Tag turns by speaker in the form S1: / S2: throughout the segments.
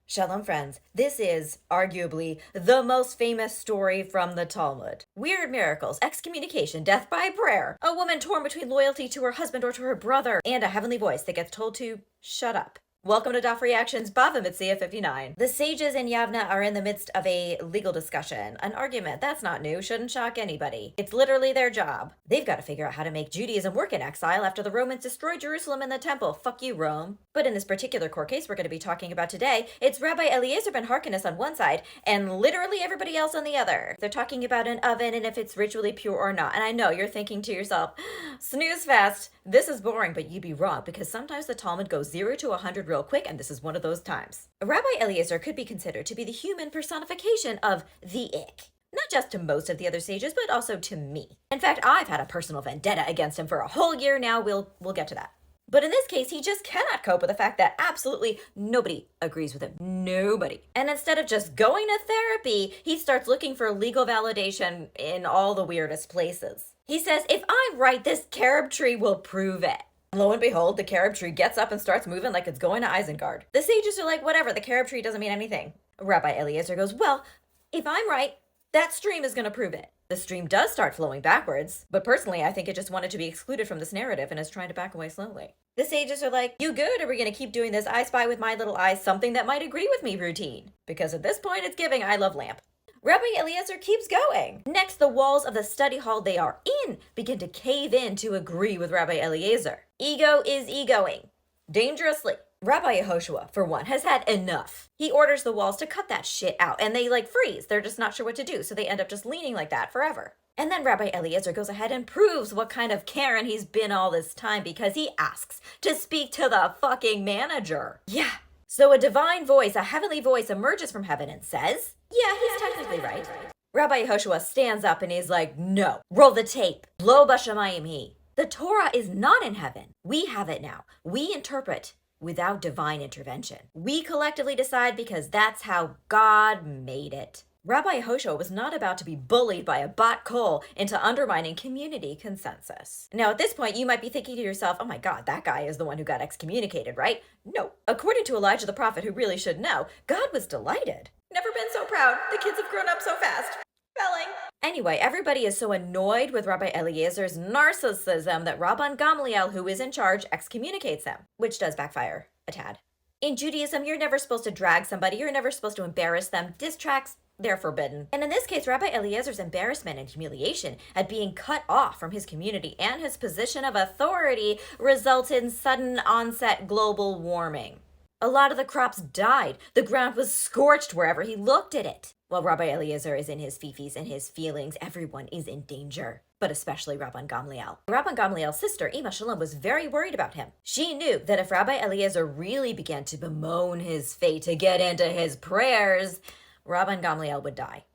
S1: Shalom, friends. This is arguably the most famous story from the Talmud. Weird miracles, excommunication, death by prayer, a woman torn between loyalty to her husband or to her brother, and a heavenly voice that gets told to shut up. Welcome to Daf Reactions, Bava Metzia 59. The sages in Yavna are in the midst of a legal discussion. An argument, that's not new, shouldn't shock anybody. It's literally their job. They've got to figure out how to make Judaism work in exile after the Romans destroyed Jerusalem and the temple. Fuck you, Rome. But in this particular court case we're going to be talking about today, it's Rabbi Eliezer ben Harkinas on one side and literally everybody else on the other. They're talking about an oven and if it's ritually pure or not. And I know you're thinking to yourself, snooze fast, this is boring, but you'd be wrong because sometimes the Talmud goes 0 to 100 real quick, and this is one of those times. Rabbi Eliezer could be considered to be the human personification of the ick. Not just to most of the other sages, but also to me. In fact, I've had a personal vendetta against him for a whole year now. We'll get to that. But in this case, he just cannot cope with the fact that absolutely nobody agrees with him. Nobody. And instead of just going to therapy, he starts looking for legal validation in all the weirdest places. He says, if I'm right, this carob tree will prove it. Lo and behold, the carob tree gets up and starts moving like it's going to Isengard. The sages are like, whatever, the carob tree doesn't mean anything. Rabbi Eliezer goes, well, if I'm right, that stream is going to prove it. The stream does start flowing backwards, but personally, I think it just wanted to be excluded from this narrative and is trying to back away slowly. The sages are like, you good? Are we going to keep doing this I spy with my little eyes something that might agree with me routine? Because at this point, it's giving I love lamp. Rabbi Eliezer keeps going. Next, the walls of the study hall they are in begin to cave in to agree with Rabbi Eliezer. Ego is egoing. Dangerously. Rabbi Yehoshua, for one, has had enough. He orders the walls to cut that shit out, and they freeze. They're just not sure what to do, so they end up just leaning like that forever. And then Rabbi Eliezer goes ahead and proves what kind of Karen he's been all this time because he asks to speak to the fucking manager. Yeah. So a divine voice, a heavenly voice emerges from heaven and says, yeah, he's technically right. Rabbi Yehoshua stands up and he's like, no, roll the tape. Lo b'shamayim hi. The Torah is not in heaven. We have it now. We interpret without divine intervention. We collectively decide because that's how God made it. Rabbi Yehoshua was not about to be bullied by a bat kol into undermining community consensus. Now, at this point, you might be thinking to yourself, oh my God, that guy is the one who got excommunicated, right? No. According to Elijah the prophet, who really should know, God was delighted. Never been so proud. The kids have grown up so fast. Spelling. Anyway, everybody is so annoyed with Rabbi Eliezer's narcissism that Rabban Gamliel, who is in charge, excommunicates him, which does backfire a tad. In Judaism, you're never supposed to drag somebody. You're never supposed to embarrass them. Diss tracks, they're forbidden. And in this case, Rabbi Eliezer's embarrassment and humiliation at being cut off from his community and his position of authority results in sudden onset global warming. A lot of the crops died. The ground was scorched wherever he looked at it. While Rabbi Eliezer is in his fifis and his feelings, everyone is in danger, but especially Rabban Gamliel. Rabban Gamliel's sister, Shalom, was very worried about him. She knew that if Rabbi Eliezer really began to bemoan his fate, to get into his prayers, Rabban Gamliel would die.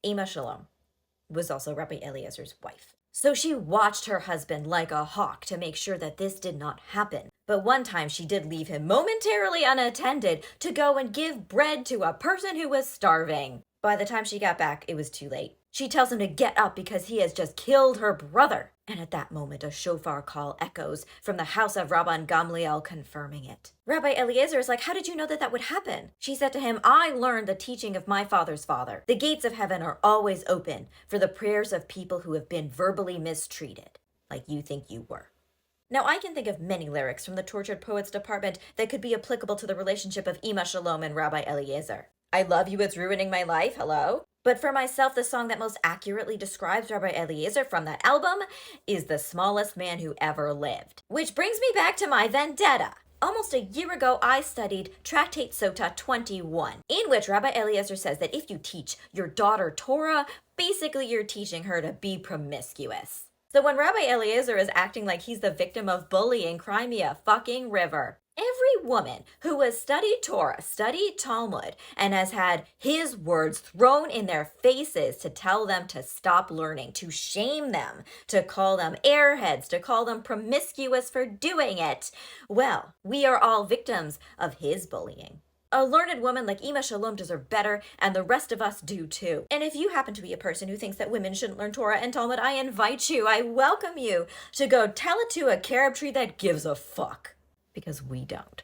S1: Shalom was also Rabbi Eliezer's wife. So she watched her husband like a hawk to make sure that this did not happen. But one time she did leave him momentarily unattended to go and give bread to a person who was starving. By the time she got back, it was too late. She tells him to get up because he has just killed her brother. And at that moment, a shofar call echoes from the house of Rabban Gamliel confirming it. Rabbi Eliezer is like, how did you know that that would happen? She said to him, I learned the teaching of my father's father. The gates of heaven are always open for the prayers of people who have been verbally mistreated, like you think you were. Now, I can think of many lyrics from the Tortured Poets department that could be applicable to the relationship of Shalom and Rabbi Eliezer. I love you, it's ruining my life, hello? But for myself, the song that most accurately describes Rabbi Eliezer from that album is The Smallest Man Who Ever Lived. Which brings me back to my vendetta. Almost a year ago, I studied Tractate Sota 21, in which Rabbi Eliezer says that if you teach your daughter Torah, basically you're teaching her to be promiscuous. So when Rabbi Eliezer is acting like he's the victim of bullying, cry me a fucking river. Every woman who has studied Torah, studied Talmud, and has had his words thrown in their faces to tell them to stop learning, to shame them, to call them airheads, to call them promiscuous for doing it, well, we are all victims of his bullying. A learned woman like Shalom deserves better, and the rest of us do too. And if you happen to be a person who thinks that women shouldn't learn Torah and Talmud, I invite you, I welcome you to go tell it to a carob tree that gives a fuck. Because we don't.